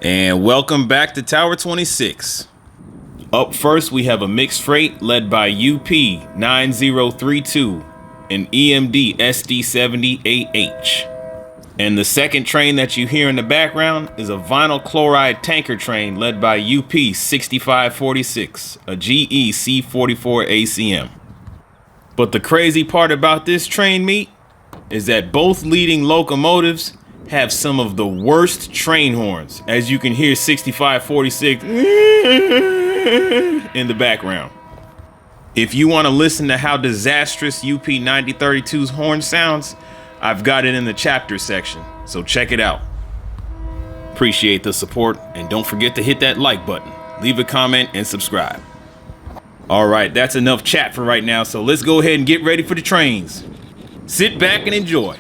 And welcome back to Tower 26. Up first, we have a mixed freight led by UP 9032 and EMD SD78H. And the second train that you hear in the background is a vinyl chloride tanker train led by UP 6546, a GE C44 ACM. But the crazy part about this train meet is that both leading locomotives have some of the worst train horns, as you can hear 6546 in the background. If you want to listen to how disastrous UP 9032's horn sounds, I've got it in the chapter section, so check it out. Appreciate the support, and don't forget to hit that like button, leave a comment, and subscribe. Alright, that's enough chat for right now, so let's go ahead and get ready for the trains. Sit back and enjoy.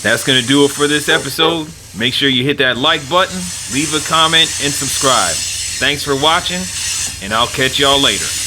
That's going to do it for this episode. Make sure you hit that like button, leave a comment, and subscribe. Thanks for watching, and I'll catch y'all later.